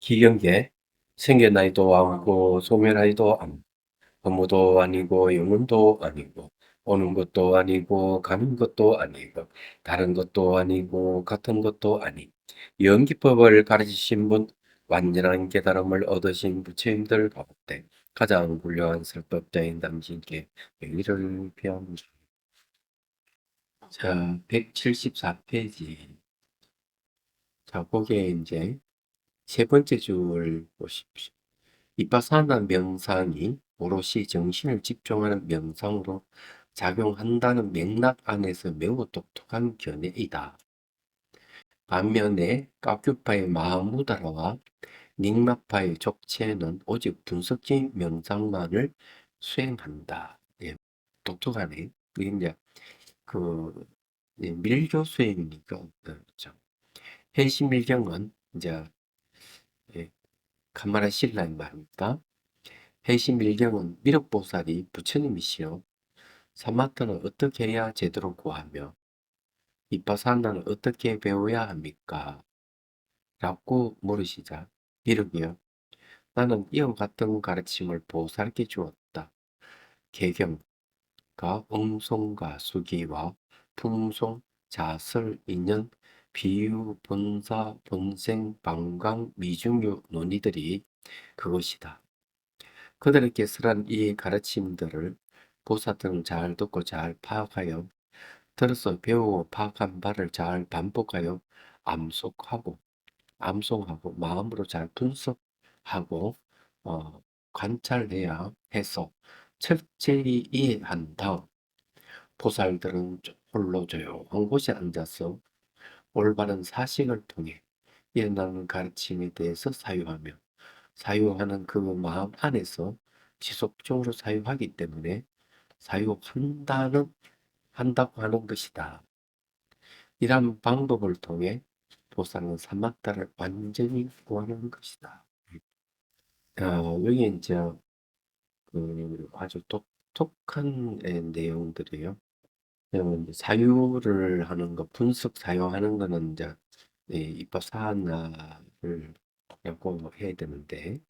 기경계 생겨나이도 않고 소멸하이도 않고 허무도 아니고 영혼도 아니고 오는 것도 아니고 가는 것도 아니고 다른 것도 아니고 같은 것도 아닌 연기법을 가르치신 분 완전한 깨달음을 얻으신 부처님들 가운데 가장 훌륭한 설법자인 당신께 명의를 표합니다. 자, 174페이지. 자, 거기에 이제 세 번째 줄 보십시오. 이빠사나 명상이 오롯이 정신을 집중하는 명상으로 작용한다는 맥락 안에서 매우 독특한 견해이다. 반면에 까큐파의 마하무다라와 닉마파의 족체는 오직 분석적인 명상만을 수행한다. 예, 독특하네. 이게 이제 그 밀교 수행이니까 그렇죠. 해심밀경은 이제 예, 카마라 신라의 말입니다. 해심밀경은 미륵보살이 부처님이시여 사마타는 어떻게 해야 제대로 구하며 이빠사나는 어떻게 배워야 합니까? 라고 물으시자 미륵이여 나는 이와 같은 가르침을 보살께 주었다. 개경과 엉송과 수기와 풍송, 자설, 인연, 비유, 본사, 본생, 방광, 미중유 논의들이 그것이다. 그들에게 쓰란 이 가르침들을 보살들은 잘 듣고 잘 파악하여 들어서 배우고 파악한 바를 잘 반복하여 암송하고 마음으로 잘 분석하고 관찰해야 해서 철저히 이해한 다음 보살들은 홀로 조용한 곳에 앉아서 올바른 사식을 통해 일어나는 가르침에 대해서 사유하며 사유하는 그 마음 안에서 지속적으로 사유하기 때문에 한다고 하는 것이다. 이런 방법을 통해 보살은 사마타를 완전히 구하는 것이다. 여기 이제 아주 독특한 내용들이에요. 이제 사유를 하는 거, 분석 사유하는 거는 이제 입법 사안을 라고 해야 되는데,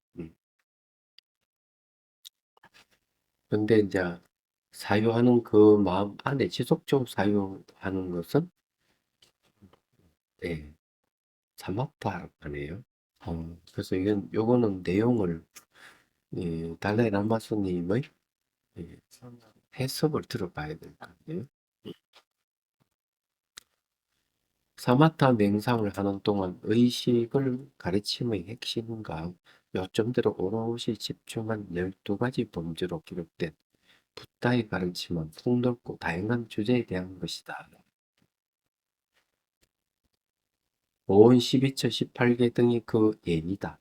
근데 이제 사유하는 그 마음 안에 지속적으로 사유하는 것은 예, 사마타라고 하네요. 그래서 요거는 내용을 달라이 라마 스님의 예, 해석을 들어봐야 될 것 같아요. 사마타 명상을 하는 동안 의식을 가르침의 핵심과 요점대로 오롯이 집중한 12가지 범주로 기록된 붓다의 가르침은 폭넓고 다양한 주제에 대한 것이다. 5원 12처 18개 등이 그 예이다.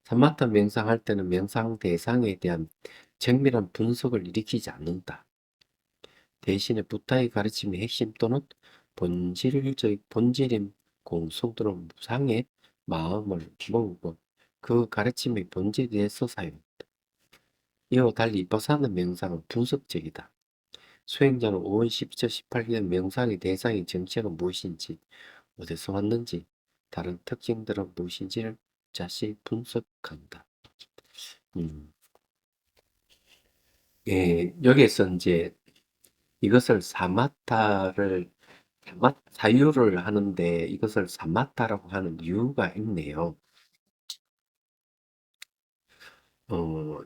사마타 명상할 때는 명상 대상에 대한 정밀한 분석을 일으키지 않는다. 대신에 붓다의 가르침의 핵심 또는 본질인 공성 또는 무상의 마음을 모으고 그 가르침의 본질에 대해서 사용한다. 이와 달리 이빠사나 명상은 분석적이다. 수행자는 5원 12처 18개 명상의 대상의 정체가 무엇인지, 어디서 왔는지, 다른 특징들은 무엇인지를 자세히 분석한다. 음. 예, 여기에서 이제 이것을 사유를 하는데 이것을 사마타라고 하는 이유가 있네요.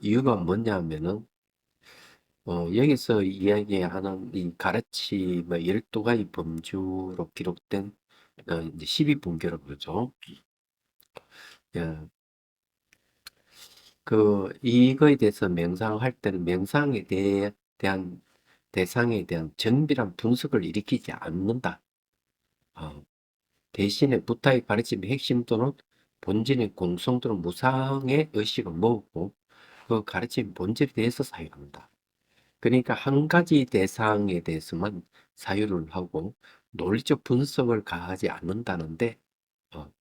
이유가 뭐냐면은, 여기서 이야기하는 이 가르침의 12가지 범주로 기록된 이제 12분교라고 그러죠. 예, 이거에 대해서 명상할 때는 대한 대상에 대한 정밀한 분석을 일으키지 않는다. 어, 대신에 부타의 가르침의 핵심 또는 본질의 공성 또는 무상의 의식을 모으고 그 가르침 본질에 대해서 사유한다. 그러니까 한 가지 대상에 대해서만 사유를 하고 논리적 분석을 가하지 않는다는데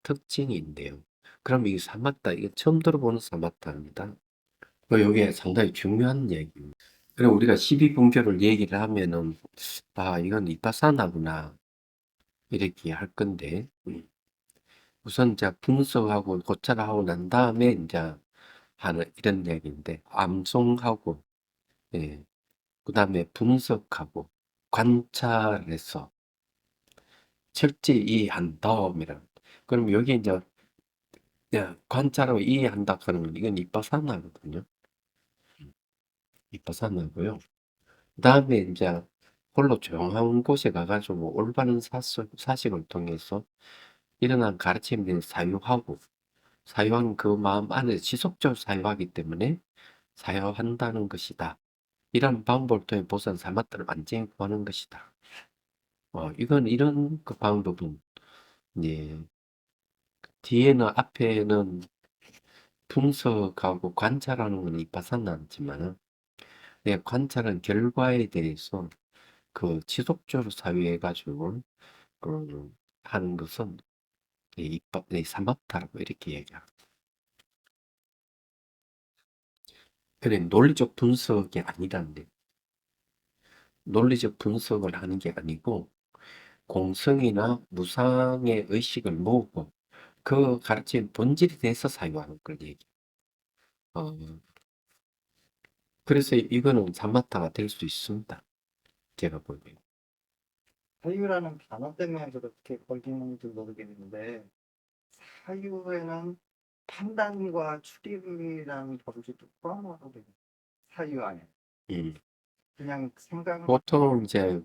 특징이 있네요. 그럼 이 사마타, 이게 처음 들어보는 사마타입니다. 이게 상당히 중요한 얘기입니다. 그리고 우리가 12분교를 얘기를 하면은, 이건 이빠사나구나. 이렇게 할 건데, 우선 이제 분석하고 고찰하고 난 다음에 이제 하는 이런 얘기인데, 암송하고, 예, 그 다음에 분석하고 관찰해서 철저히 이해한 다음이란. 그럼 여기 이제 관찰하고 이해한다 그러면 이건 이빠사나거든요. 이빠사나고요. 그 다음에 이제 홀로 조용한 곳에 가가지고 올바른 사식을 통해서 일어난 가르침을 사유하고 사유한 그 마음 안에 지속적으로 사유하기 때문에 사유한다는 것이다. 이런 방법을 통해 보선 사마트를 완전히 구하는 것이다. 이건 이런 그 방법은 예, 뒤에는 앞에는 분석하고 관찰하는 건 이빠사나지만 관찰은 결과에 대해서 그 지속적으로 사유해가지고 하는 것은 이 사마타라고 이렇게 얘기합니다. 그래 논리적 분석이 아니란데 논리적 분석을 하는 게 아니고 공성이나 무상의 의식을 모으고 그 가르침 본질에 대해서 사유하는 걸 얘기해요. 어, 그래서 이거는 사마타가 될 수 있습니다. 제가 보기에. 사유라는 단어 때문에 그렇게 걸리는지 모르겠는데, 사유에는 판단과 추리라는 범주도 포함하거든요. 사유 안에. 음. 그냥 생각, 보통 이제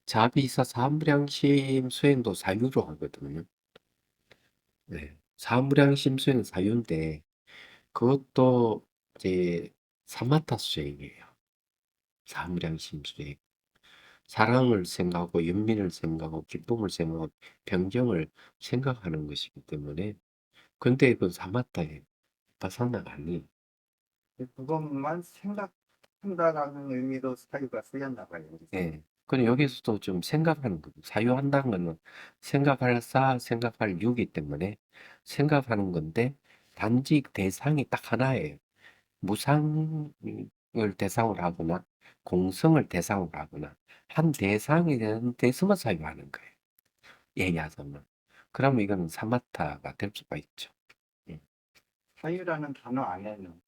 자비사 사무량심 수행도 사유로 하거든요. 네. 사무량심 수행은 사유인데 그것도 이제 사마타 수행이에요. 사무량심 수행. 사랑을 생각하고 연민을 생각하고 기쁨을 생각하고 평정을 생각하는 것이기 때문에 근데 그 사마타예요. 바사나가 아니에요. 그것만 생각한다라는 의미로 사유가 쓰였나 봐요. 예. 근데 여기서도 좀 생각하는 거, 사유한다는 거는 생각할 유기 때문에 생각하는 건데 단지 대상이 딱 하나예요. 무상을 대상으로 하거나 공성을 대상으로 하거나 한 대상에 대해서만 사유하는 거예요. 얘기하자면. 그러면 이거는 사마타가 될 수가 있죠. 예. 사유라는 단어 안에는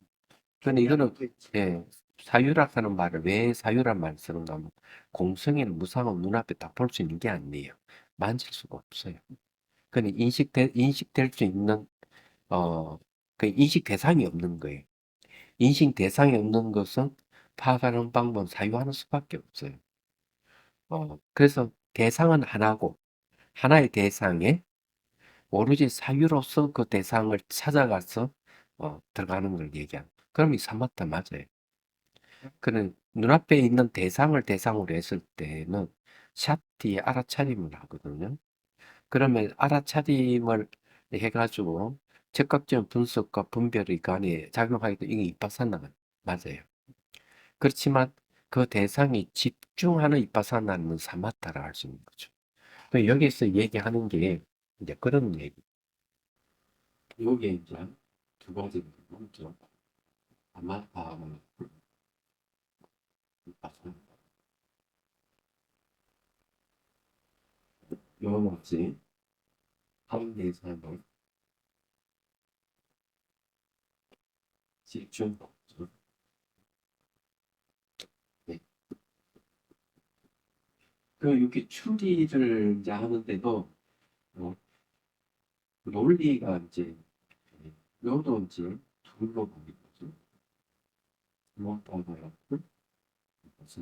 근데 이거는 중요한 게 있지. 예, 사유라는 말을 왜 사유란 말을 쓰는가 하면 공성에는 무상은 눈앞에 딱 볼 수 있는 게 아니에요. 만질 수가 없어요. 근데 인식될 수 있는 그 인식 대상이 없는 거예요. 인식 대상이 없는 것은 파악하는 방법은 사유하는 수밖에 없어요. 그래서 대상은 하나고 하나의 대상에 오로지 사유로서 그 대상을 찾아가서 들어가는 걸 얘기하는. 그럼 이 사마타 맞아요. 그는 눈앞에 있는 대상을 대상으로 했을 때는 샷뒤에 알아차림을 하거든요. 그러면 알아차림을 해가지고 즉각적인 분석과 분별의 간에 작용하기 때문에 이게 이빠사나가 맞아요. 그렇지만 그 대상이 집중하는 이빠사나는 사마타라 할 수 있는 거죠. 그 여기서 얘기하는 게 이제 그런 얘기. 요게 이제 두 가지 먼저 사마타 이빠사나. 요 뭐지? 한계에서는 집중. 네. 그 이렇게 추리를 이제 하는데도 어, 논리가 이제 요도 이제 둘로 보이거든. 무엇보다요. 그래서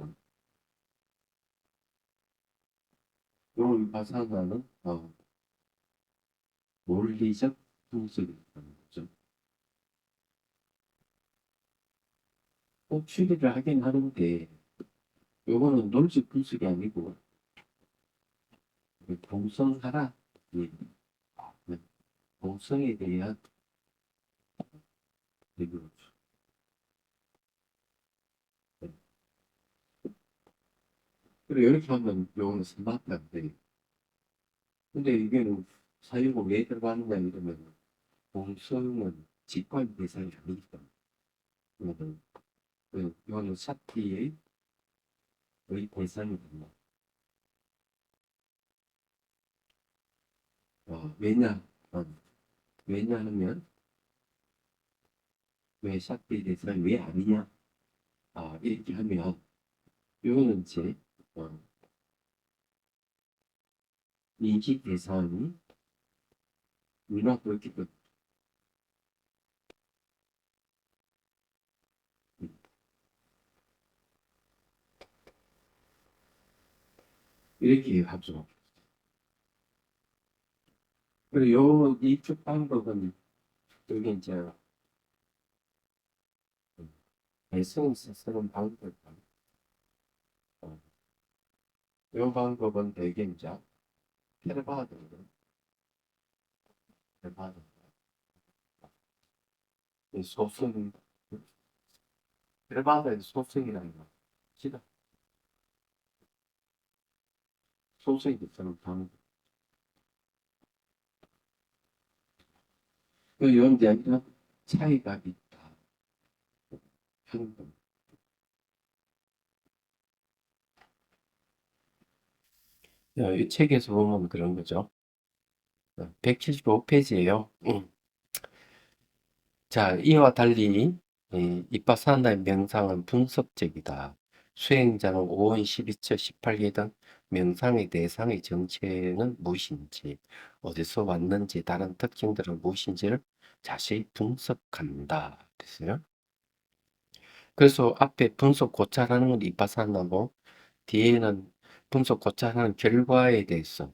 요 위파사나는 논리적 분석이라는 거죠. 꼭 추리를 하긴 하는데 요거는 논리적 분석이 아니고 동성하라. 예. 네. 동성에 대한 얘기죠. 네. 그리고 이렇게 하면 요거는 스마트한데 근데 이게는 사유가 왜 들어가느냐 이러면 공성은 직관 대상이 아니니까 이거는 이거는 사티의 대상이 된다. 어, 왜냐하면 왜 샤프에 대해서 왜 아니냐? 이렇게 하면 이거는 이제 어, 인식 대상이 누나 그렇게 이렇게 하죠. 그리고 이쪽 방법은 여기 이제 발성 쓰는 방법. 어, 이 방법은 되게 이제 페르바드, 페르바드, 소승, 페르바드의 소승이라는 거. 시다 소승이 쓰는 방법. 그 이제 이런 차이가 있다. 이 책에서 보면 그런 거죠. 175페이지예요. 자, 이와 달리 이빠사나의 명상은 분석적이다. 수행자는 5원, 12처, 18개 등 명상의 대상의 정체는 무엇인지, 어디서 왔는지, 다른 특징들은 무엇인지를 자세히 분석한다. 됐어요? 그래서 앞에 분석 고찰하는 건 이빠사나고, 뒤에는 분석 고찰하는 결과에 대해서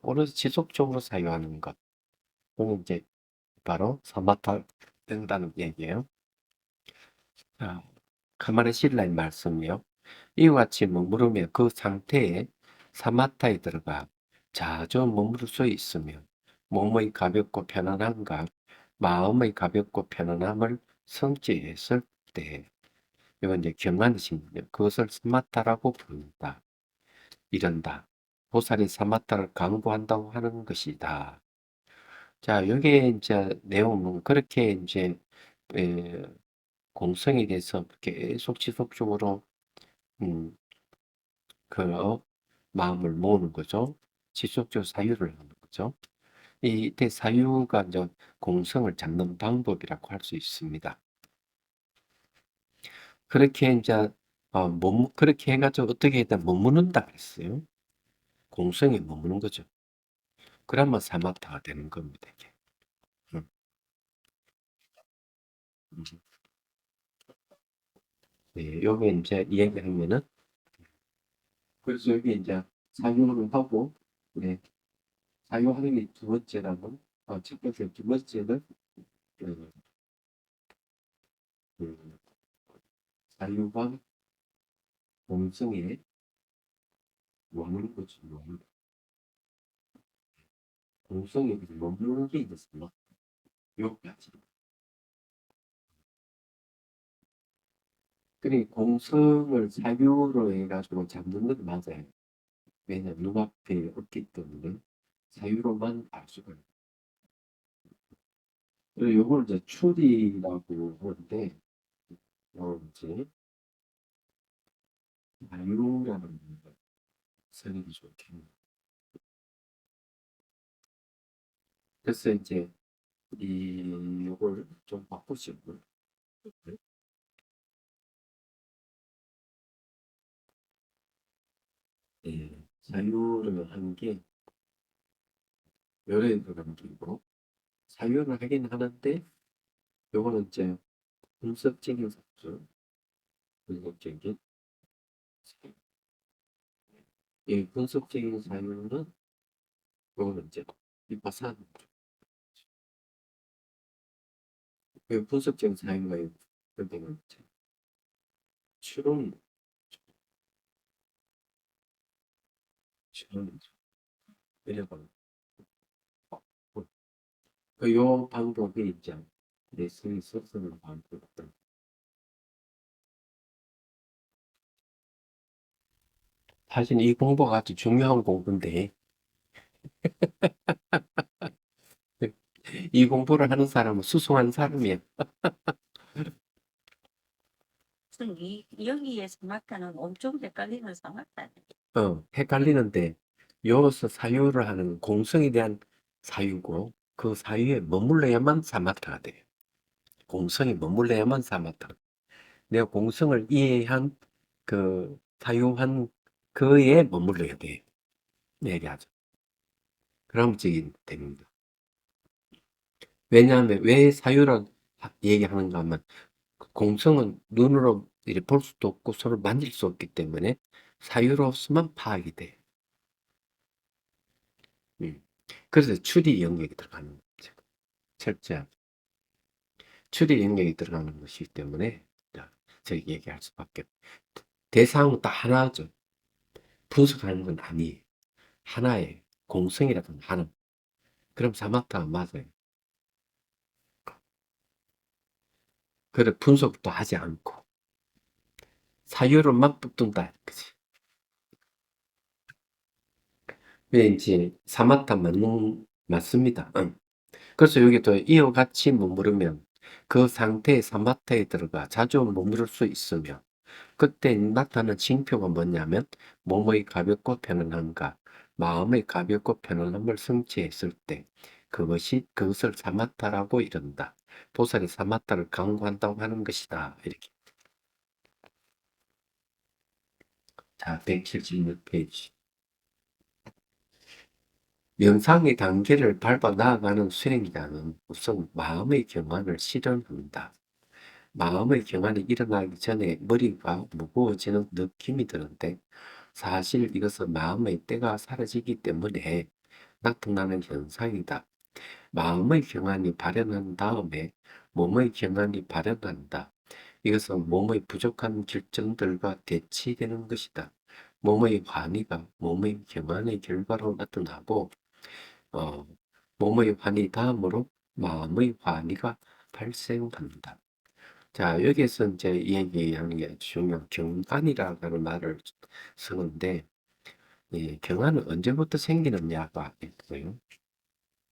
오롯이 지속적으로 사유하는 것. 그건 이제 바로 사마타 된다는 얘기예요. 자, 가만히 실라의 말씀이요. 이와 같이 머무르며 그 상태에 사마타에 들어가 자주 머무를 수 있으며 몸의 가볍고 편안함과 마음의 가볍고 편안함을 성취했을 때 이건 이제 경안심이요. 그것을 사마타라고 부른다. 이른다. 보살이 사마타를 강구한다고 하는 것이다. 자, 여기에 이제 내용은 그렇게 이제 에, 공성에 대해서 계속 지속적으로 음, 그 마음을 모으는 거죠. 지속적으로 사유를 하는 거죠. 이때 사유가 이제 공성을 잡는 방법이라고 할 수 있습니다. 그렇게 이제 그렇게 해가지고 어떻게 일단 머무른다 그랬어요. 공성에 머무는 거죠. 그러면 사마타가 되는 겁니다. 이게. 음, 음. 네, 여기 이제 이야기하면은 그래서 여기 이제 사유를 하고 네, 사유하는 게 두 번째라면 첫 번째 두 번째는 그, 그 사유가 공성에 머무는 거지 공성에 머무는 게 있었나? 여기까지. 그래 공성을 사유로 해가지고 잡는 건 맞아요. 왜냐면 눈앞에 없기 때문에 사유로만 알 수가 있어요. 그리고 요걸 이제 추리라고 하는데 이제 자유라는 걸 쓰는 좋겠네요. 그래서 이제 요걸 좀 바꾸시고 자유를 하는 게 여러 들어가는 게고 사유를 하긴 하는데 요거는 이제 분석적인 사주 분석적인 이 분석적인 사유는 요거는 이제 비파산 그 분석적인 사유가 그때는 이제 추론 추론이죠. 왜냐면 그요 방법이 이제 레슨이 썼쓰는 방법 사실 이 공부가 아주 중요한 공부인데 이 공부를 하는 사람은 수승한 사람이야. 무슨 여기에 사마타는 엄청 헷갈리는 사마타. 헷갈리는데 여기서 사유를 하는 공성에 대한 사유고 그 사유에 머물러야만 사마타가 돼요. 공성이 머물러야만 사마타. 내가 공성을 이해한 그 사유한 그에 머물러야 돼요. 얘기하죠. 그럼 저기 됩니다. 왜냐하면 왜 사유를 얘기하는가 하면 공성은 눈으로 이렇게 볼 수도 없고 서로 만질 수 없기 때문에 사유로서만 파악이 돼요. 그래서 추리 영역이 들어가는 거죠. 철저한 추리 영역이 들어가는 것이기 때문에 저희 얘기할 수밖에 없어요. 대상은 딱 하나죠. 분석하는 건 아니에요. 하나의 공성이라든 하나. 그럼 사마타가 맞아요. 그래 분석도 하지 않고 사유를 막 붙든다. 그치? 왠지 사마타 맞습니다. 응. 그래서 여기 또 이와 같이 머무르면 그 상태의 사마타에 들어가 자주 머무를 수 있으며 그때 나타나는 징표가 뭐냐면 몸의 가볍고 편안함과 마음의 가볍고 편안함을 성취했을 때 그것을 사마타라고 이른다. 보살이 사마타를 강구한다고 하는 것이다. 이렇게. 자, 176페이지. 명상의 단계를 밟아 나아가는 수행자는 우선 마음의 경안을 실현한다. 마음의 경안이 일어나기 전에 머리가 무거워지는 느낌이 드는데 사실 이것은 마음의 때가 사라지기 때문에 나타나는 현상이다. 마음의 경안이 발현한 다음에 몸의 경안이 발현한다. 이것은 몸의 부족한 결정들과 대치되는 것이다. 몸의 환희가 몸의 경안의 결과로 나타나고 어, 몸의 환희 다음으로 마음의 환희가 발생한다. 자, 여기에서 이제 얘기하는 게 중요한 경안이라는 말을 쓰는데, 이 경안은 언제부터 생기느냐가 있어요.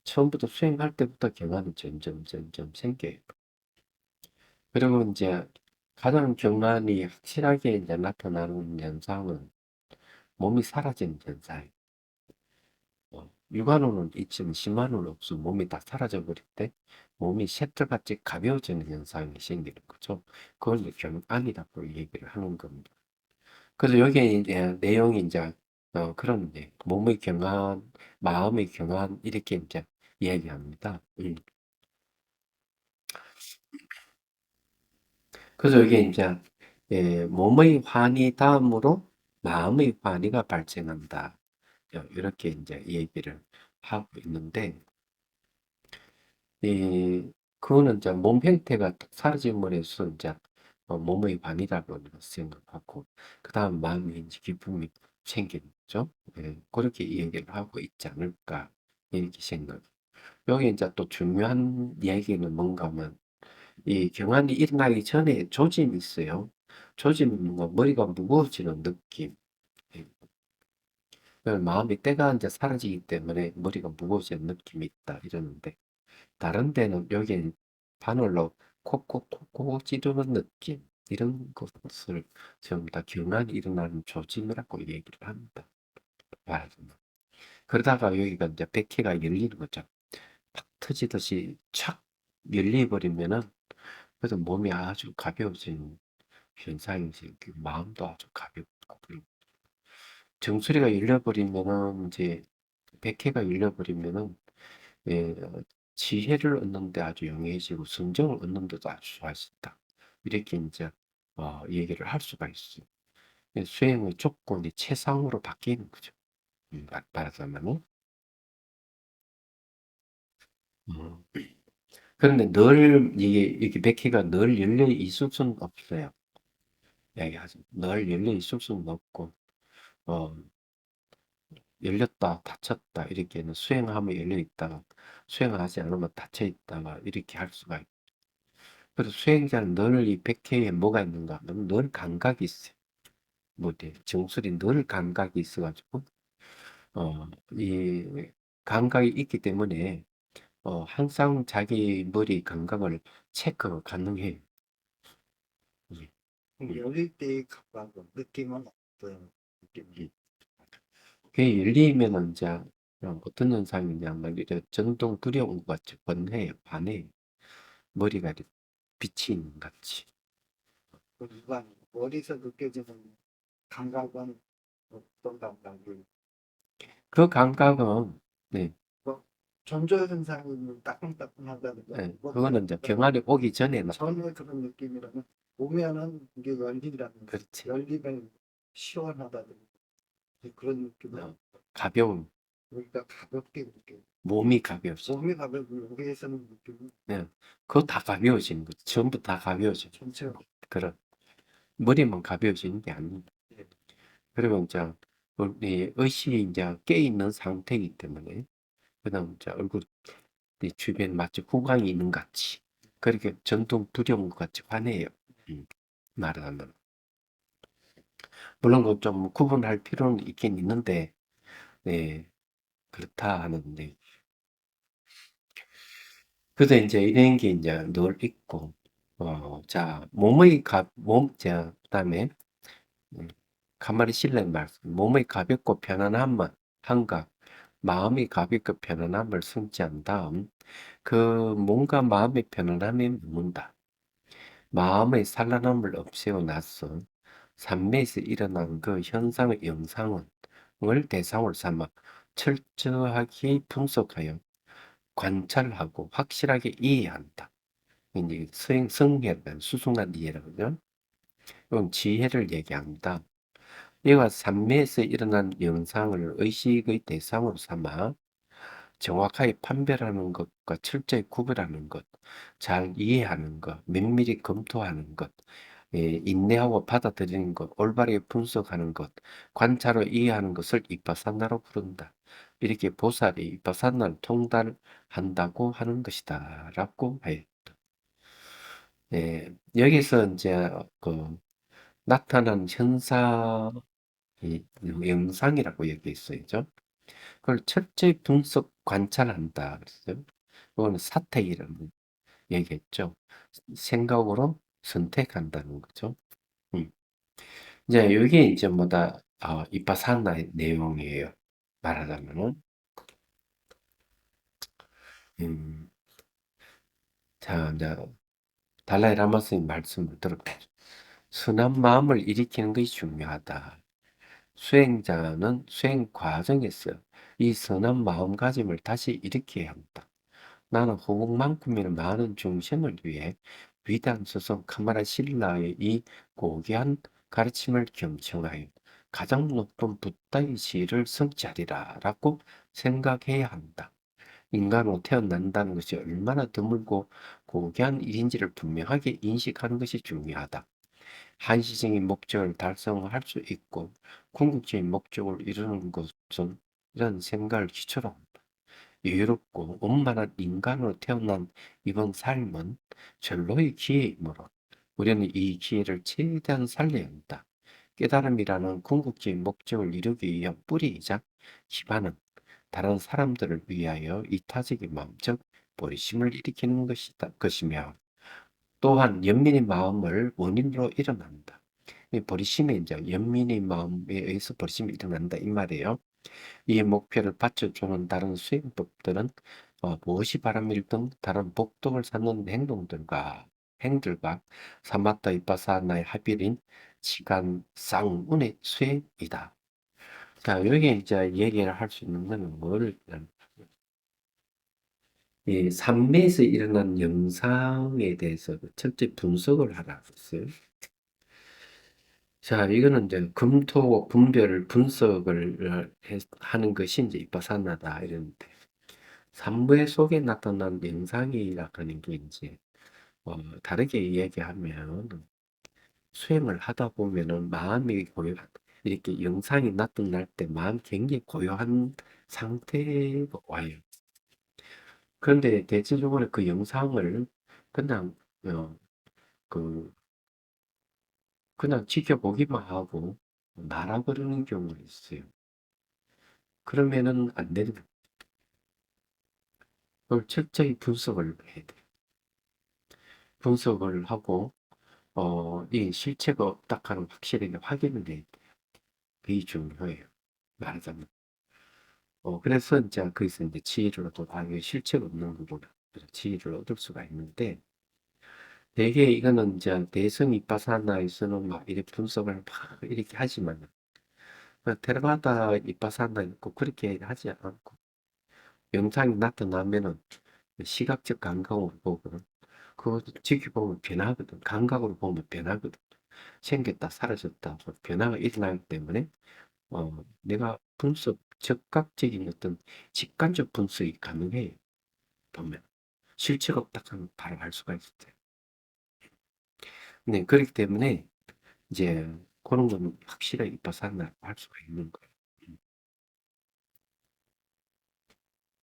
처음부터 수행할 때부터 경안이 점점 생겨요. 그리고 이제 가장 경안이 확실하게 이제 나타나는 현상은 몸이 사라지는 현상이에요. 육안으로는 있지만 심안으로는 없어 몸이 다 사라져 버릴 때 몸이 셔틀같이 가벼워지는 현상이 생기는 거죠. 그걸 이제 경안이라고 얘기를 하는 겁니다. 그래서 여기에 이제 내용이 이제 그런 이제 몸의 경안, 마음의 경안 이렇게 이제 이야기합니다. 그래서 여기 이제 몸의 환희 다음으로 마음의 환희가 발생한다. 이렇게 이제 얘기를 하고 있는데 그거는 이제 몸 형태가 사라짐으로 해서 이제 몸의 반이라고 생각하고, 그 다음 마음이 이제 기쁨이 생기는 거죠. 그렇게 얘기를 하고 있지 않을까, 이렇게 생각. 여기 이제 또 중요한 얘기는 뭔가 하면, 이 경환이 일어나기 전에 조짐이 있어요. 조짐은 뭐 머리가 무거워지는 느낌. 예. 마음이 때가 이제 사라지기 때문에 머리가 무거워지는 느낌이 있다, 이러는데, 다른 데는 여기 바늘로 콕콕콕콕 찌르는 느낌 이런 것을 전부 다 경란이 일어나는 조짐이라고 얘기를 합니다. 말하자면. 그러다가 여기가 이제 백회가 열리는 거죠. 팍 터지듯이 착 열려버리면은 그래서 몸이 아주 가벼워지는 현상이 생기고 마음도 아주 가볍고 그리고 정수리가 열려버리면은 이제 백회가 열려버리면은 지혜를 얻는데 아주 용이해지고 성정을 얻는 데도 아주 좋아진다. 이렇게 이제 얘기를 할 수가 있어요. 수행의 조건이 최상으로 바뀌는 거죠. 말하자면. 음. 그런데 늘 이게 백희가 늘 열려 있을 수는 없어요. 얘기하죠. 늘 열려 있을 수는 없고 어, 열렸다 닫혔다 이렇게는 수행하면 열려 있다가 수행하지 않으면 닫혀 있다가 이렇게 할 수가 있고 그래서 수행자는 늘 이 백회에 뭐가 있는가 하면 늘 감각이 있어요. 뭐지? 정술이 늘 감각이 있어가지고 이 감각이 있기 때문에 항상 자기 머리 감각을 체크가 가능해요. 예. 열릴 때의 감각은 느낌은 어떤 느낌이? 그게 열리면은 이제 그냥 어떤 현상이냐면 이래 전동 두려운 것 같이 번해요, 반해요. 머리가 이렇게 빛이 있는 것 같이. 그 일반 머리에서 느껴지는 감각은 어떤 감각이? 그 감각은, 네, 뭐 전조 현상이 따끔따끔하다든가 네, 뭐 그거는 이제 병아리 오기 전에 나, 전에 그런 느낌이라면 오면은 이게 열린다는 그렇지. 열리면 시원하다든가 그런 느낌은 어, 가벼운, 우리가 가볍게 느껴. 몸이 가벼워지. 몸이 가볍고 여기에서는 느낌이 네, 그거 다 가벼워지는 거지. 전부 다 가벼워져. 전체가 그런, 머리만 가벼워지는 게 아닙니다. 그리고 이제, 우리 의식이 이제 깨있는 상태이기 때문에, 그다음 이제 얼굴 주변 마치 후광이 있는 것 같이 그렇게 전통 두려운 것 같이 환해요. 음, 말하자면 물론 그 좀 구분할 필요는 있긴 있는데 네, 그렇다 하는데 그래서 이제 이런 게 이제 늘 있고 자 몸의 자 그다음에 음, 가만히 실는 말씀 몸의 가볍고 편안함만 한가 마음이 가볍고 편안함을 승지한 다음 그 몸과 마음의 편안함에 머문다. 마음의 산란함을 없애고 나서 산매에서 일어난 그 현상의 영상을 대상으로 삼아 철저하게 분석하여 관찰하고 확실하게 이해한다. 이제 성회를 수승한 이해라고 그러죠. 이건 지혜를 얘기합니다. 이와 산매에서 일어난 영상을 의식의 대상으로 삼아 정확하게 판별하는 것과 철저히 구별하는 것, 잘 이해하는 것, 면밀히 검토하는 것, 인내하고 받아들이는 것, 올바르게 분석하는 것, 관찰로 이해하는 것을 이빠사나로 부른다. 이렇게 보살이 이빠사나를 통달한다고 하는 것이다. 라고 해요. 여기서 이제 그 나타난 현상이 영상이라고 여기 있어요. 그걸 철저히 분석, 관찰한다. 그랬어요. 그거는 사택이라는 얘기했죠. 생각으로 선택한다는 거죠. 음. 이제 이게 이제 뭐다, 이빠사나의 내용이에요. 말하자면은, 음, 자, 이제 달라이 라마 스님 말씀을 들어보죠. 순한 마음을 일으키는 것이 중요하다. 수행자는 수행 과정에서 이 선한 마음가짐을 다시 일으켜야 한다. 나는 호국만큼이나 많은 중생을 위해 위대한 스승 카마라 신라의 이 고귀한 가르침을 경청하여 가장 높은 붓다의 지위를 성취하리라 라고 생각해야 한다. 인간으로 태어난다는 것이 얼마나 드물고 고귀한 일인지를 분명하게 인식하는 것이 중요하다. 한시적인 목적을 달성할 수 있고 궁극적인 목적을 이루는 것은 이런 생각을 기초로 여유롭고 원만한 인간으로 태어난 이번 삶은 절로의 기회이므로 우리는 이 기회를 최대한 살려야 한다. 깨달음이라는 궁극적인 목적을 이루기 위한 뿌리이자 기반은 다른 사람들을 위하여 이타적인 마음적 보리심을 일으키는 것이며 또한 연민의 마음을 원인으로 일어난다. 이 보리심에 이제 연민의 마음에 의해서 보리심이 일어난다 이 말이에요. 이 목표를 받쳐주는 다른 수행법들은 무엇이 바람일 등 다른 복덕을 쌓는 행들과 사마타 이빠사나의 합일인 지간 쌍운의 수행이다. 자, 여기 이제 얘기를 할 수 있는 건 뭐를 이 삼매에서 일어난 영상에 대해서 철저히 분석을 하라고 했어요. 자, 이거는 이제 검토, 분별, 분석을 하는 것이 이제 이빠사나다 이러는데 산부의 속에 나타난 영상이라는 게 이제 다르게 이야기하면 수행을 하다 보면은 마음이 이렇게 영상이 나타날 때 마음 굉장히 고요한 상태가 와요. 그런데 대체적으로 그 영상을 그냥 어, 그 그냥 지켜보기만 하고 말아버리는 경우가 있어요. 그러면은 안 되는 거예요. 그걸 철저히 분석을 해야 돼요. 분석을 하고 이 실체가 없다 하는 확실하게 확인을 해야 돼요. 그게 중요해요. 말하자면. 그래서 이제 거기서 이제 지혜를 얻고, 이게 실체가 없는 거구나. 그래서 지혜를 얻을 수가 있는데, 대개 이거는 이제 대성 이빠사나에서는 막 이렇게 분석을 막 이렇게 하지만, 테라바다 이빠사나 있고 그렇게 하지 않고, 영상이 나타나면은 시각적 감각으로 보거든. 그거 지켜보면 변하거든. 감각으로 보면 변하거든. 생겼다, 사라졌다, 변화가 일어나기 때문에, 내가 적극적인 어떤 직관적 분석이 가능해요. 보면. 실체가 없다 하면 바로 알 수가 있어요. 네, 그렇기 때문에, 이제, 그런 거는 확실하게 입어산다 할 수가 있는 거예요.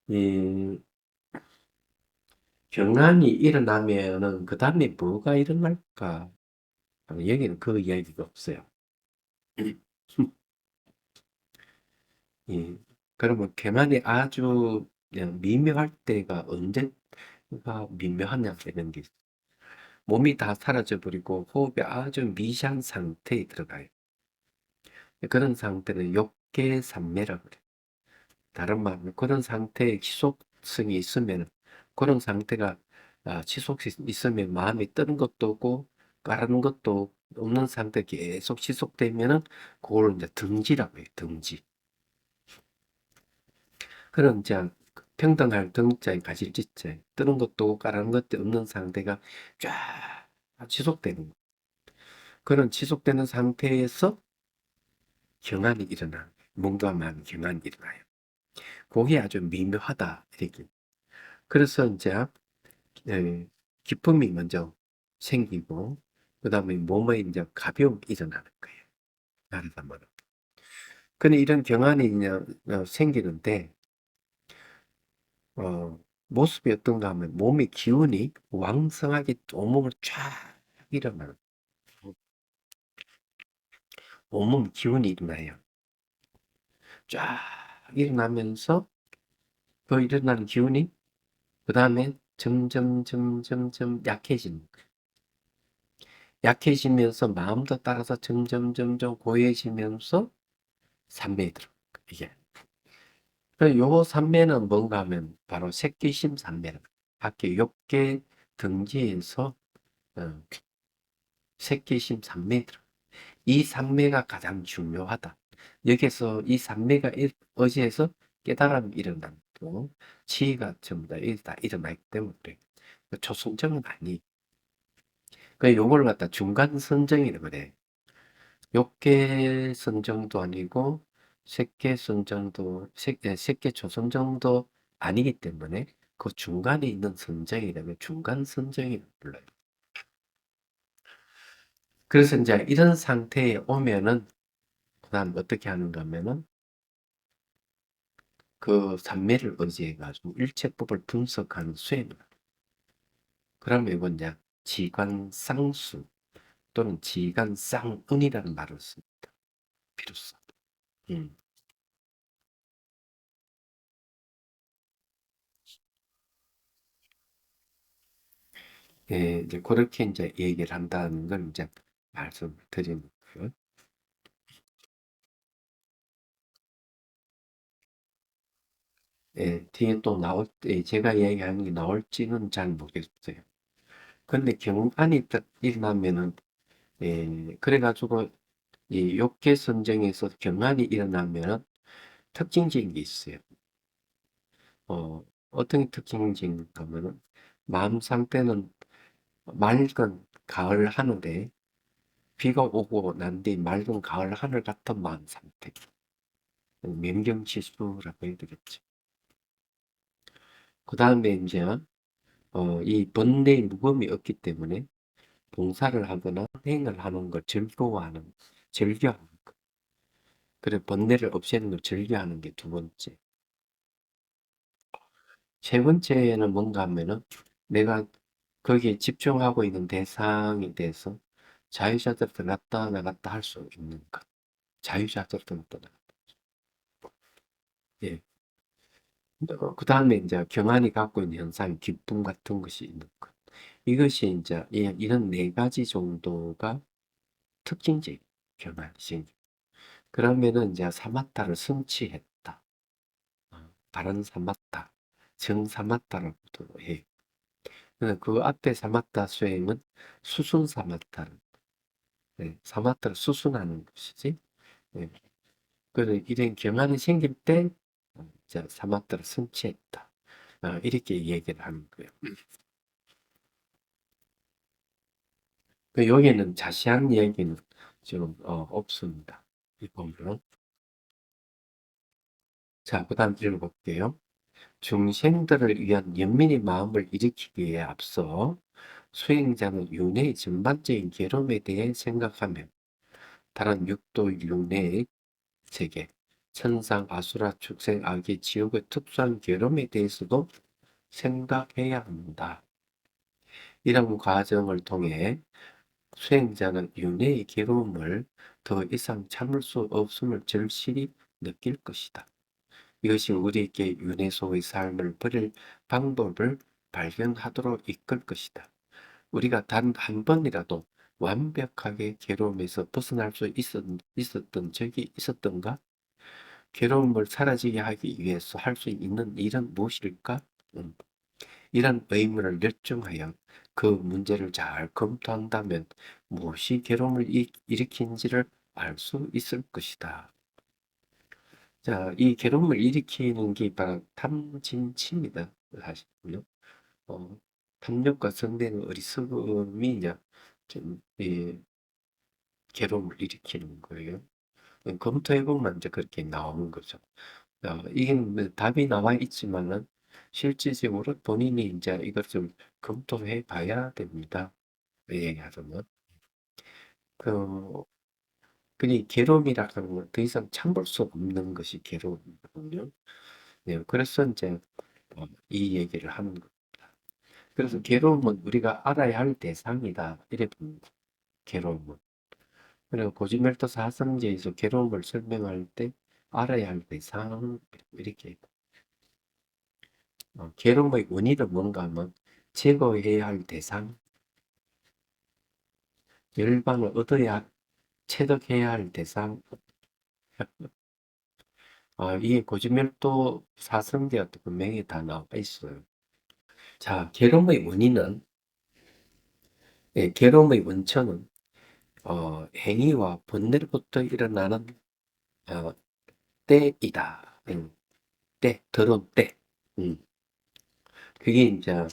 이 경란이 일어나면은, 그 다음에 뭐가 일어날까? 여기는 그 이야기가 없어요. 예. 그러면 경란이 아주 그냥 미묘할 때가 언제가 미묘하냐, 이런 게 있어요. 몸이 다 사라져 버리고 호흡이 아주 미세한 상태에 들어가요. 그런 상태는 욕계산매라고 그래요. 다른 말로 그런 상태에 지속성이 있으면, 그런 상태가 지속이 있으면 마음이 뜨는 것도 없고 까르는 것도 없는 상태 계속 지속되면은 그걸 이제 등지라고 해요. 등지. 그런 이제 평등할 등자에 가질 지자에 뜨는 것도 없고 까르는 것도 없는 상태가 쫙 지속되는 거예요. 그런 지속되는 상태에서 경환이 일어나, 뭔가만 경환이 일어나요. 그게 아주 미묘하다, 이렇게. 그래서 이제, 예, 기쁨이 먼저 생기고, 그 다음에 몸에 이제 가벼움이 일어나는 거예요. 말하다 말하. 근데 이런 경환이 이제 생기는데, 모습이 어떤가 하면 몸의 기운이 왕성하게 온몸을 쫙 일어나는, 온몸 기운이 일어나요. 쫙 일어나면서 그 일어나는 기운이 그 다음에 점점 약해지는 거예요. 약해지면서 마음도 따라서 점점 고해지면서 산매에 들어. 이게. 요 산매는 뭔가 하면 바로 색기심 산매라. 밖에 욕계 등지에서 어, 색기심 산매에 들어. 이 산매가 가장 중요하다. 여기서 이 산매가 어디에서 깨달음이 일어나고 치의가 전부 다 일어나기 때문에 초승정은 아니. 요걸 갖다 중간 선정이라고 그래. 욕계 선정도 아니고 색계 선정도 색계 초선정도 아니기 때문에 그 중간에 있는 선정이라면 중간 선정이라고 불러요. 그래서 이제 이런 상태에 오면은 그다음 어떻게 하는가 하면은 그 산매를 의지해 가지고 일체법을 분석하는 수행을. 그러면 이건 이제 지관상수 또는 지관상은이라는 말을 씁니다. 비로소. 음. 예, 이제 그렇게 이제 얘기를 한다는 걸 이제 말씀드리는 거고요. 예, 뒤에 또 나올 때 제가 이야기하는 게 나올지는 잘 모르겠어요. 근데 경안이 딱 일어나면은, 그래가지고 이 욕계 선정에서 경안이 일어나면은 특징적인 게 있어요. 어떤 특징적인가 하면은 마음 상태는 맑은 가을 하늘에 비가 오고 난 뒤 맑은 가을 하늘 같은 마음 상태. 명경지수라고 해야 되겠지. 그 다음에 이제, 이 번뇌의 무거움이 없기 때문에 봉사를 하거나 행을 하는 걸 즐겨하는 것. 그래, 번뇌를 없애는 걸 즐겨하는 게 두 번째. 세 번째는 뭔가 하면은 내가 거기에 집중하고 있는 대상에 대해서 자유자재로 들어갔다 나갔다 할 수 있는 것. 자유자재로 들어갔다 나갔다. 예. 그 다음에 이제 경안이 갖고 있는 현상, 기쁨 같은 것이 있는 것. 이것이 이제 이런 네 가지 정도가 특징적인 경안이지. 그러면은 이제 사마타를 성취했다. 바른 사마타, 정사마타라고도 해요. 그 앞에 사마타 수행은 수순 사마타, 네, 사마타를 수순하는 것이지. 네. 그래서 이런 경안이 생길 때 이제 사마타를 성취했다. 이렇게 얘기를 하는 거예요. 여기는 자세한 얘기는 지금 없습니다. 이 보면. 자, 그 다음 읽어볼게요. 중생들을 위한 연민의 마음을 일으키기에 앞서 수행자는 윤회의 전반적인 괴로움에 대해 생각하며 다른 육도 윤회의 세계, 천상, 아수라, 축생, 악의 지옥의 특수한 괴로움에 대해서도 생각해야 합니다. 이런 과정을 통해 수행자는 윤회의 괴로움을 더 이상 참을 수 없음을 절실히 느낄 것이다. 이것이 우리에게 윤회 속의 삶을 버릴 방법을 발견하도록 이끌 것이다. 우리가 단 한 번이라도 완벽하게 괴로움에서 벗어날 수 있었던 적이 있었던가? 괴로움을 사라지게 하기 위해서 할 수 있는 일은 무엇일까? 이런 의문을 열중하여 그 문제를 잘 검토한다면 무엇이 괴로움을 일으키는지를 알 수 있을 것이다. 자, 이 괴로움을 일으키는 게 바로 탐진치입니다. 사실은요. 어, 탐욕과 성대는 어리석음이 이제 이 괴로움을 일으키는 거예요. 검토해보면 이제 그렇게 나오는 거죠. 이게 뭐 답이 나와 있지만은 실질적으로 본인이 이제 이것을 검토해 봐야 됩니다. 얘기하자면. 그, 그니 괴로움이라는 건 더 이상 참을 수 없는 것이 괴로움이거든요. 네, 그래서 이제 이 얘기를 하는 겁니다. 그래서 괴로움은 우리가 알아야 할 대상이다. 이래 봅니다. 괴로움은. 그리고 고지멸도 사성제에서 괴로움을 설명할 때 알아야 할 대상 이렇게 괴로움의 원인은 뭔가 하면 제거해야 할 대상, 열반을 얻어야 체득해야 할 대상, 이게 고지멸도 사성제 어떤 그 명에 다 나와 있어요. 자, 괴로움의 원인은 괴로움의 원천은 행위와 번뇌로부터 일어나는 어, 때이다. 때, 더러운 때. 음. 그게 이제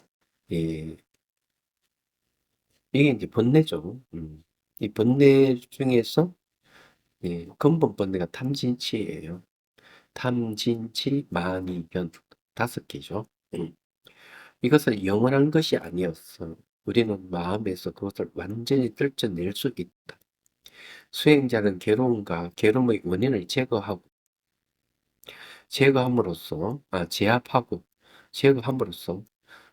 예, 이게 이제 번뇌죠. 이 번뇌 중에서 근본 번뇌가 탐진치예요. 탐진치, 만이, 변 다섯 개죠. 이것은 영원한 것이 아니었어. 우리는 마음에서 그것을 완전히 떨쳐낼 수 있다. 수행자는 괴로움과 괴로움의 원인을 제압함으로써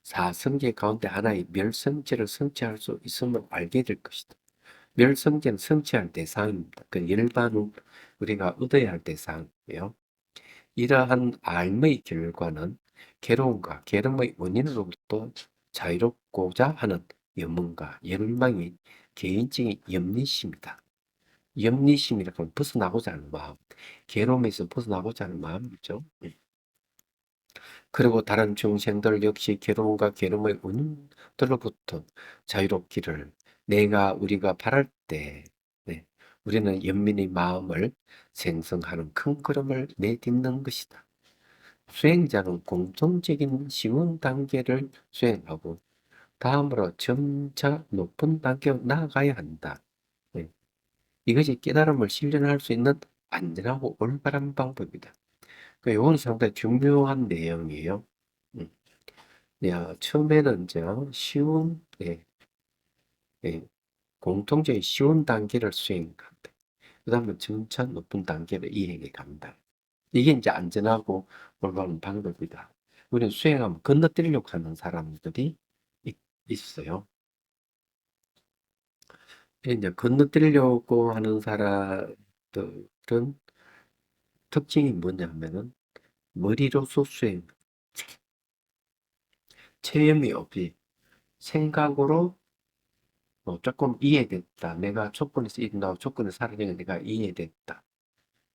사성제 가운데 하나의 멸성제를 성취할 수 있음을 알게 될 것이다. 멸성제는 성취할 대상입니다. 그 일반은 우리가 얻어야 할 대상이에요. 이러한 알의 결과는 괴로움과 괴로움의 원인으로부터 자유롭고자 하는 염원과 열망이 개인적인 염리심이다. 염리심이라고 하면 벗어나고자 하는 마음, 괴로움에서 벗어나고자 하는 마음이죠. 그리고 다른 중생들 역시 괴로움과 괴로움의 원인들로부터 자유롭기를 우리가 바랄 때, 네, 우리는 연민의 마음을 생성하는 큰 걸음을 내딛는 것이다. 수행자는 공통적인 쉬운 단계를 수행하고 다음으로 점차 높은 단계로 나아가야 한다. 네, 이것이 깨달음을 실현할 수 있는 안전하고 올바른 방법이다. 이건 상당히 중요한 내용이에요. 음. 처음에는 이제 공통적인 쉬운 단계를 수행한다. 그 다음에 점차 높은 단계를 이행해 간다. 이게 이제 안전하고 올바른 방법이다. 우리는 수행하면 건너뛰려고 하는 사람들이 있어요. 이제 건너뛰려고 하는 사람들은 특징이 뭐냐면은 머리로서 수행, 체험이 없이 생각으로 조금 이해됐다. 내가 조건에서 이룬다고 조건을 사라지는 내가 이해됐다.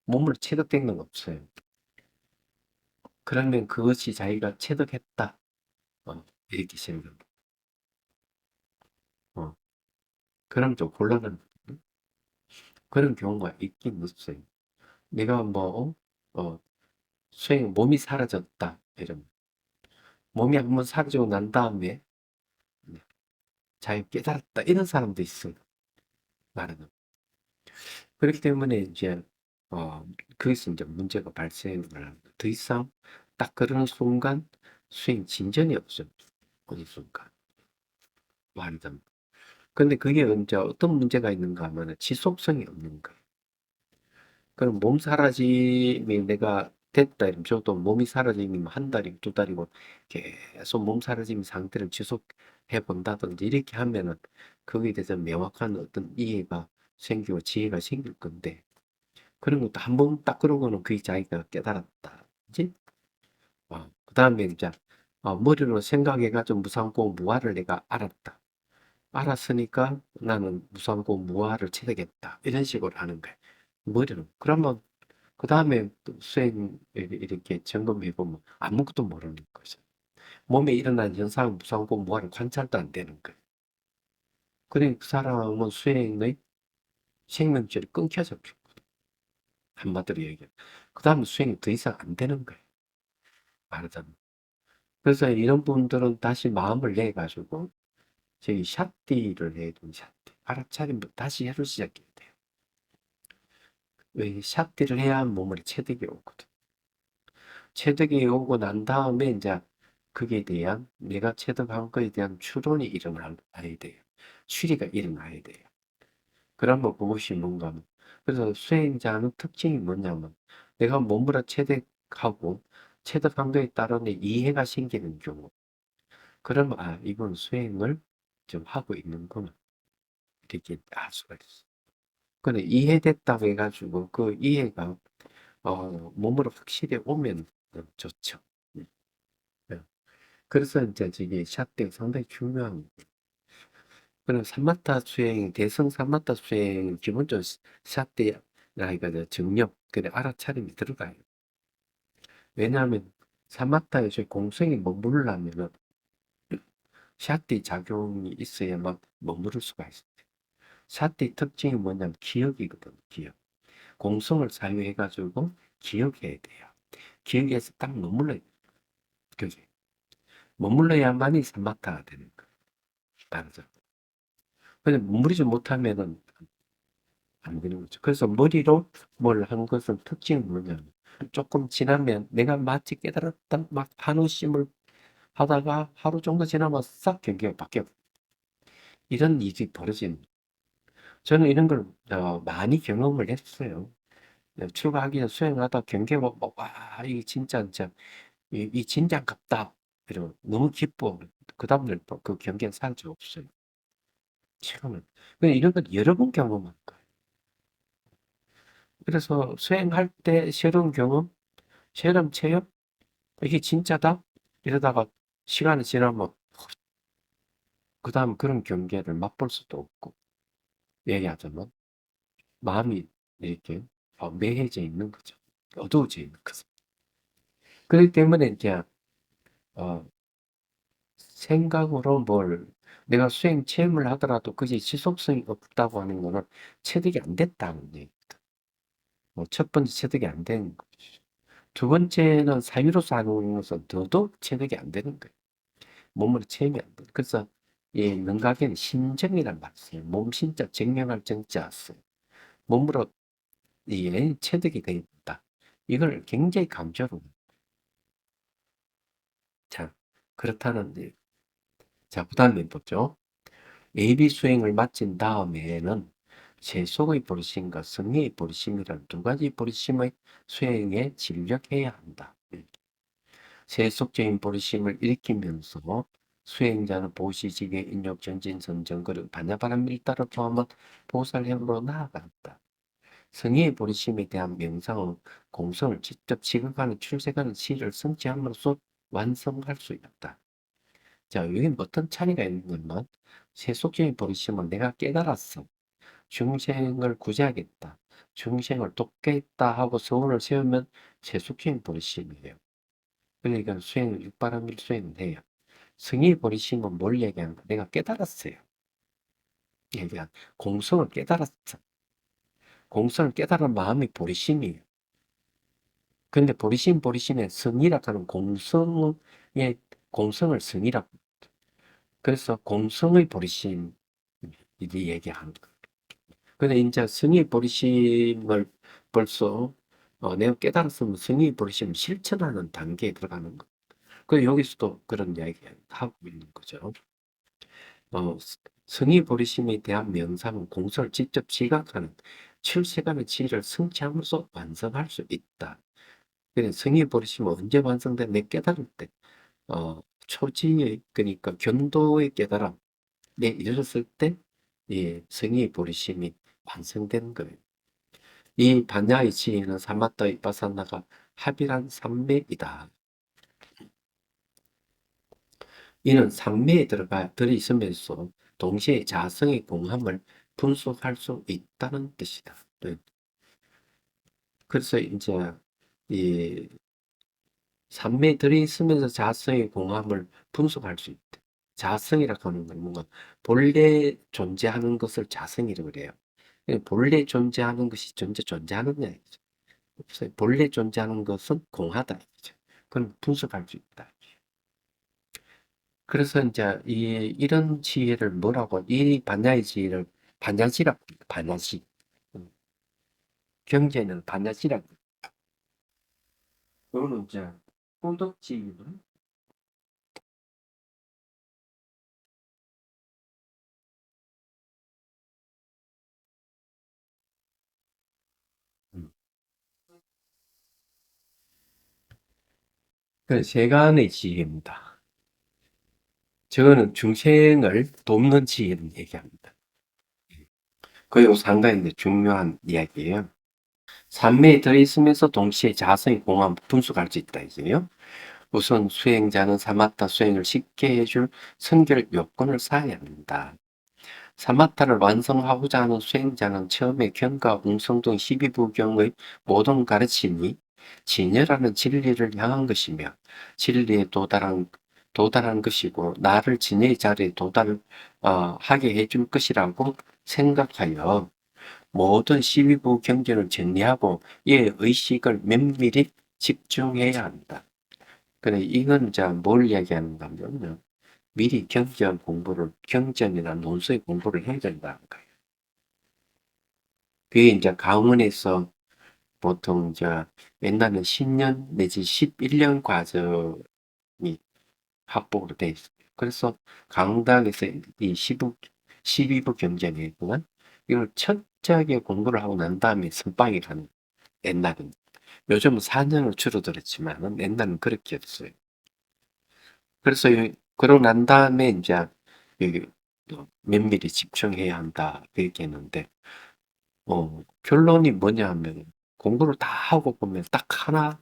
몸으로 체득된 건 없어요. 그러면 그것이 자기가 체득했다. 이렇게 생각. 어, 그럼 좀 곤란한 그런 경우가 있긴 있어요. 내가 뭐, 몸이 사라졌다. 이런. 몸이 한번 사라지고 난 다음에 자기 깨달았다. 이런 사람도 있어요. 말하는. 그렇기 때문에 이제, 어, 거기서 이제 문제가 발생을 합니다. 더 이상 딱 그런 순간 수행 진전이 없어. 어느 순간. 말하자면. 근데 그게 이제 어떤 문제가 있는가 하면 지속성이 없는 거예요. 그럼 몸 사라짐이 내가 됐다 이러면 저도 몸이 사라짐이 한 달이고 두 달이고 계속 몸 사라짐 상태를 지속해 본다든지 이렇게 하면은 거기에 대해서 명확한 어떤 이해가 생기고 지혜가 생길 건데 그런 것도 한 번 딱 그런 거는 그게 자기가 깨달았다. 그지? 그 다음에 이제 머리로 생각해가지고 무상고 무아를 내가 알았다. 알았으니까 나는 무상고 무아를 체득했다. 이런 식으로 하는 거야. 머리로. 그러면 그 다음에 또 수행 이렇게 점검해보면 아무것도 모르는 거죠. 몸에 일어난 현상 무상고 무아를 관찰도 안 되는 거예요. 그러니 그 사람은 수행의 생명줄이 끊겨져 버려. 한마디로 얘기해. 그 다음에 수행이 더 이상 안 되는 거예요. 말하자면. 그래서 이런 분들은 다시 마음을 내가지고 저기 샷디를 해야 돼요. 샷디. 알아차리면 다시 해를 시작해야 돼요. 왜 샷디를 해야 몸을 체득이 오거든. 체득이 오고 난 다음에 이제 그에 대한 내가 체득한 거에 대한 추론이 일어나야 돼요. 추리가 일어나야 돼요. 그러면 그것이 뭔가 하면 그래서 수행자는 특징이 뭐냐면 내가 몸으로 체득하고 체득한 거에 따른 이해가 생기는 경우 그러면 이건 수행을 좀 하고 있는구나 이렇게 알 수가 있어. 근데 이해됐다고 해가지고 그 이해가 몸으로 확실히 오면 좋죠. 음. 네. 그래서 이제 저기 샷대가 상당히 중요한 거예요. 그럼 삼마타 수행, 대성 삼마타 수행 기본적으로 샷대 나이가 정력, 그래 알아차림이 들어가요. 왜냐하면 삼마타에서 공성이 머무르려면은 샷대 작용이 있어야만 머무를 수가 있어요. 샷대 특징이 뭐냐면 기억이거든, 기억. 공성을 사용해가지고 기억해야 돼요. 기억에서 딱 머물러야 돼요. 그지? 머물러야만이 삼마타가 되는 거예요. 말하자. 근데 머무르지 못하면은 안 되는 거죠. 그래서 머리로 뭘 한 것은 특징이 뭐냐면 조금 지나면 내가 마치 깨달았다 막 한우심을 하다가 하루 정도 지나면 싹 경계가 바뀌어. 이런 일이 벌어지는. 저는 이런 걸 많이 경험을 했어요. 출가하기 전 수행하다 경계가 와, 이게 진짜 이 진짜 같다. 이러고 너무 기뻐. 그 다음날 그 경계는 사라져 없어요. 최근은. 근데 이런 건 여러 번 경험한 거예요. 그래서 수행할 때 새로운 경험, 새로운 체험, 이게 진짜다? 이러다가 시간이 지나면 그 다음 그런 경계를 맛볼 수도 없고 얘기하자면 마음이 이렇게 매해져 있는 거죠. 어두워져 있는 거죠. 그렇기 때문에 이제 어, 생각으로 뭘 내가 수행 체험을 하더라도 그게 지속성이 없다고 하는 거는 체득이 안 됐다는 얘기거든. 첫 번째 체득이 안 되는 거죠. 두 번째는 사유로서 하는 것은 더더욱 체득이 안 되는 거예요. 몸으로 체험이 안 돼. 그래서 이 능각에는 신정이란 말이 있어요. 몸 신자 정명할 정자 써요. 몸으로 이 체득이 되어 있다. 이걸 굉장히 강조로. 자, 그렇다는 자, 그다음에 보죠. 예비 수행을 마친 다음에는 세속의 보리심과 성의의 보리심이라는 두 가지 보리심의 수행에 진력해야 한다. 세속적인 보리심을 일으키면서 수행자는 보시직의 인욕, 전진, 선정, 그리고 반야바람 밀다를 포함한 보살행으로 나아간다. 성의의 보리심에 대한 명상은 공성을 직접 지각하는 출세하는 시를 성취함으로써 완성할 수 있다. 자, 여기 어떤 차이가 있는 거냐면 세속적인 보리심은 내가 깨달았어. 중생을 구제하겠다. 중생을 돕겠다 하고 서원을 세우면 세속적인 보리심이에요. 그러니까 수행을 육바라밀 수행을 해요. 성의 버리심은 뭘 얘기하는 거야? 내가 깨달았어요. 얘기한 공성을 깨달았어. 공성을 깨달은 마음이 보리심이에요. 근데 보리심에 성이라고 하는 공성을 성이라고. 그래서 공성의 보리심, 이 얘기하는 거. 근데 이제 성의 보리심을 벌써, 내가 깨달았으면 성의 보리심 실천하는 단계에 들어가는 거. 그 여기서도 그런 이야기 하고 있는 거죠. 어, 성의 보리심에 대한 명상은 공성을 직접 지각하는 출세간의 지혜를 성취함으로써 완성할 수 있다. 그래, 성의 버리심은 언제 완성돼? 내 깨달을 때, 초지의, 그러니까 견도의 깨달음, 내 이르렀을 때, 이 성의 버리심이 완성되는 거예요. 이 반야의 지혜는 사마타 위파사나가 합일한 삼매이다. 이는 삼매에 들어있으면서 동시에 자성의 공함을 분석할 수 있다는 뜻이다. 네. 그래서 이제 이 산매에 들어있으면서 자성의 공함을 분석할 수 있다. 자성이라고 하는 건 뭔가 본래 존재하는 것을 자성이라고 그래요. 본래 존재하는 것이 존재하느냐 이죠. 없어요. 본래 존재하는 것은 공하다 이죠. 그건 분석할 수 있다. 그래서 이제 이런 지혜를 뭐라고 이 반야의 지혜를 반야시라고 합니다. 반야시. 음, 경제는 반야시라고. 그거는 이제 호덕지는 그 세간의 지혜입니다. 저거는 중생을 돕는 지혜를 얘기합니다. 그리고 상당히 중요한 이야기예요. 산매에 들어있으면서 동시에 자성의 공함 분석할 수 있다 이제요. 우선 수행자는 사마타 수행을 쉽게 해줄 선결 요건을 쌓아야 합니다. 사마타를 완성하고자 하는 수행자는 처음에 견과 웅성 등 12부경의 모든 가르침이 진여라는 진리를 향한 것이며 진리에 도달한 것이고 나를 진여의 자리에 도달하게 해줄 것이라고 생각하여 모든 12부 경전을 정리하고 이에 의식을 면밀히 집중해야 합니다. 그래, 이건 이제 뭘 이야기하는가 하면요. 미리 경전이나 논술 공부를 해야 된다는 거예요. 그게 이제 강원에서 보통 이제 옛날에는 10년 내지 11년 과정이 합복으로 돼 있어요. 그래서 강당에서 이 12부 경전이지만 이걸 철저하게 공부를 하고 난 다음에 선방에 가는 옛날은. 요즘은 4년으로 줄어들었지만 옛날은 그렇게 했어요. 그래서 그러고 난 다음에 이제 여기 면밀히 집중해야 한다 이렇게 했는데 결론이 뭐냐 하면 공부를 다 하고 보면 딱 하나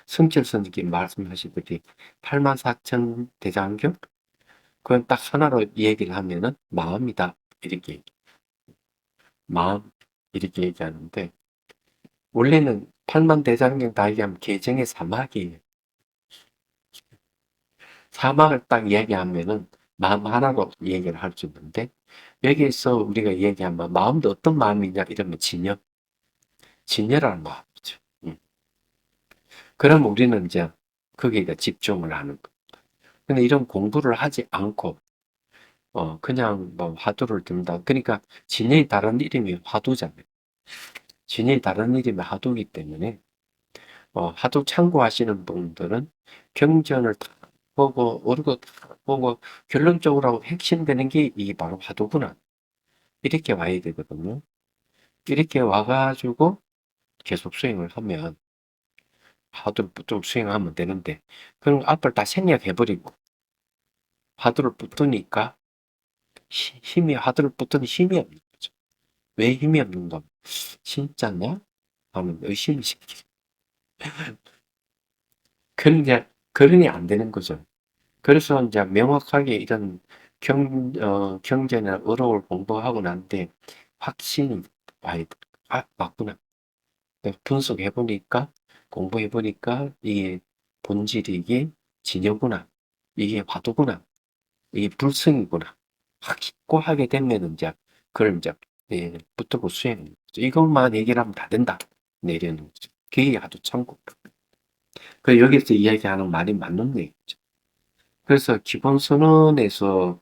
성철 선생님 말씀하시듯이 84,000 대장경 그건 딱 하나로 얘기를 하면은 마음이다 이렇게 마음 이렇게 얘기하는데 원래는 8만 대장경 다 얘기하면 개정의 사막이에요. 사막을 딱 얘기하면은 마음 하나로 얘기를 할 수 있는데 여기에서 우리가 얘기하면 마음도 어떤 마음이냐 이러면 진여라는 마음이죠. 그럼 우리는 이제 거기에 집중을 하는 거. 근데 이런 공부를 하지 않고 그냥 뭐 화두를 든다. 그러니까 진여의 다른 이름이 화두잖아요. 진여의 다른 이름이 화두이기 때문에 화두 참고하시는 분들은 경전을 다 보고 오르고 다 보고 결론적으로 핵심되는 게 이 바로 화두구나. 이렇게 와야 되거든요. 이렇게 와가지고 계속 수행을 하면 화두를 좀 수행하면 되는데 그럼 앞을 다 생략해버리고 화두를 붙으니까 화두를 붙더니 힘이 없는 거죠. 왜 힘이 없는가? 진짜냐? 하면 의심이 생기죠. 그러니 안 되는 거죠. 그래서 이제 명확하게 이런 경제나 의록을 공부하고 난 뒤에 확신이 와야 돼. 아, 맞구나. 분석해보니까, 공부해보니까 이게 본질이 이게 진여구나. 이게 화두구나. 이게 불성이구나. 확고하게 되면 이제 그걸 이제 붙들고 수행. 이것만 얘기를 하면 다 된다. 내려는 거죠. 그게 하도 천국. 그 여기서 이야기하는 말이 맞는 얘기죠. 그래서 기본 선언에서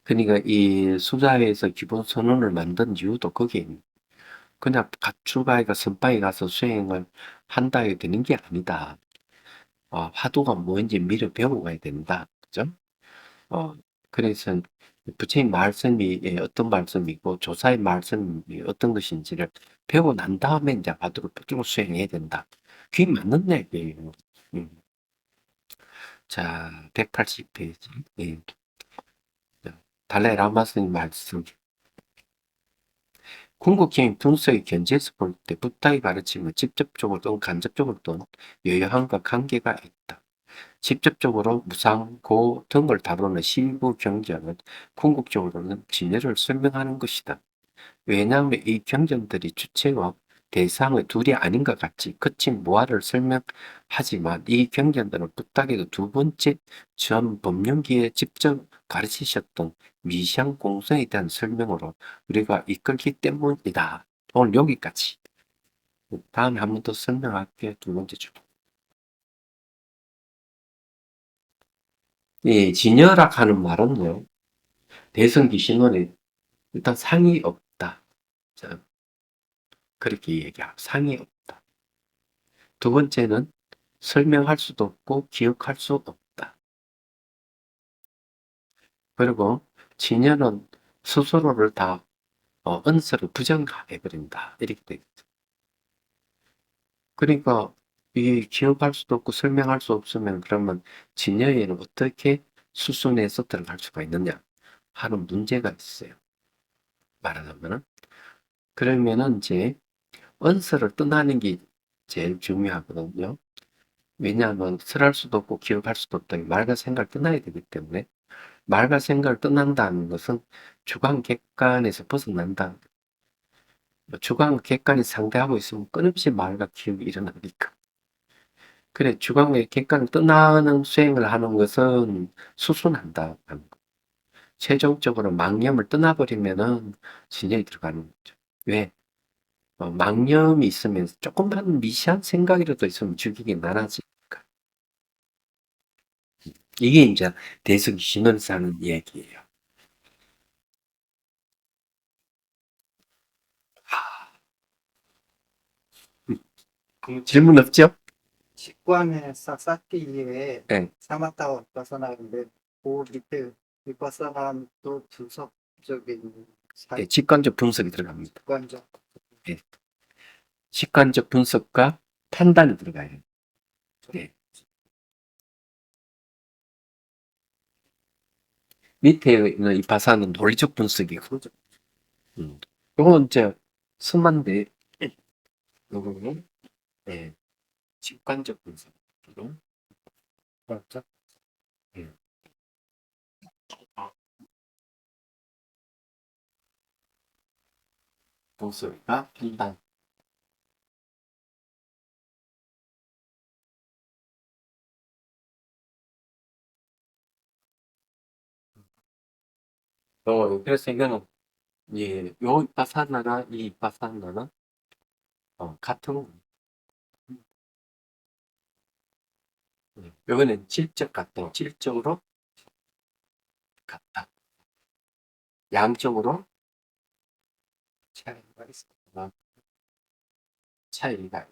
그러니까 이 수자에서 기본 선언을 만든 이유도 거기에 있는 그냥 가출가이가 선방에 가서 수행을 한다 해 되는 게 아니다. 화두가 뭔지 미리 배우고 가야 된다. 그죠? 어, 그래서 부처님 말씀이 어떤 말씀이고 조사의 말씀이 어떤 것인지를 배우고 난 다음에 이제 화두를 붙들고 수행해야 된다. 그게 맞는 얘기예요. 음. 자, 180페이지. 예. 달라이 라마 스님 말씀. 궁극적인 분석의 견지에서 볼 때 부타의 가르침은 직접적으로 또는 간접적으로 또는 여여함과 관계가 있다. 직접적으로 무상, 고 등을 다루는 실부 경전은 궁극적으로는 진여를 설명하는 것이다. 왜냐하면 이 경전들이 주체와 대상의 둘이 아닌 것 같이 거친 무아를 설명하지만 이 경전들은 부탁에도 두 번째 전 법륜기에 직접 가르치셨던 미시한 공성에 대한 설명으로 우리가 이끌기 때문이다. 오늘 여기까지. 다음에 한 번 더 설명할게. 두 번째 주. 예, 진여락 하는 말은요. 대성기 신론에 일단 상이 없다. 자, 그렇게 얘기하고 상이 없다. 두 번째는 설명할 수도 없고 기억할 수 없다. 그리고 진여는 스스로를 다 은서를 부정해버린다. 이렇게 돼 있죠. 그러니까 이 기억할 수도 없고 설명할 수 없으면 그러면 진여에는 어떻게 수순에서 들어갈 수가 있느냐 하는 문제가 있어요. 말하자면은 그러면은 이제 은서를 떠나는 게 제일 중요하거든요. 왜냐하면 설할 수도 없고 기억할 수도 없다. 말과 생각을 떠나야 되기 때문에 말과 생각을 떠난다는 것은 주관 객관에서 벗어난다. 주관 객관이 상대하고 있으면 끊임없이 말과 기억이 일어나니까. 그래, 주관과 객관을 떠나는 수행을 하는 것은 수순한다. 최종적으로 망념을 떠나버리면은 진영이 들어가는 거죠. 왜? 망념이 있으면 조금만 미시한 생각이라도 있으면 죽이기 나눠지니까. 이게 이제 대승 신원사 하는 이야기예요. 질문 없죠? 직관의 쌓기 이외에 네. 사마타와 비파사나인데 그 밑에 비파사나는 또 분석적인 네, 직관적 분석이 들어갑니다. 직관적 네. 직관적 분석과 판단이 들어가요. 네. 밑에 있는 이 파사는 논리적 분석이고, 요건 이제 스만데, 요거는 네, 직관적 분석으로. 그렇죠. 음. 분석과 판단. 그래서 이거는 예, 요 파사나나 이 파사나나 같은 거. 요거는 질적 같다. 질적으로 같다. 양적으로 차이가 있습니다. 차이가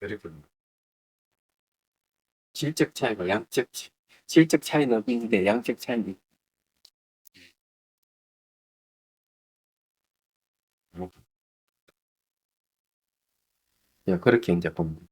그리고 질적 차이가 양적 질적 차이는 있는데 양적 차이는 예, 그렇게 이제 봅니다.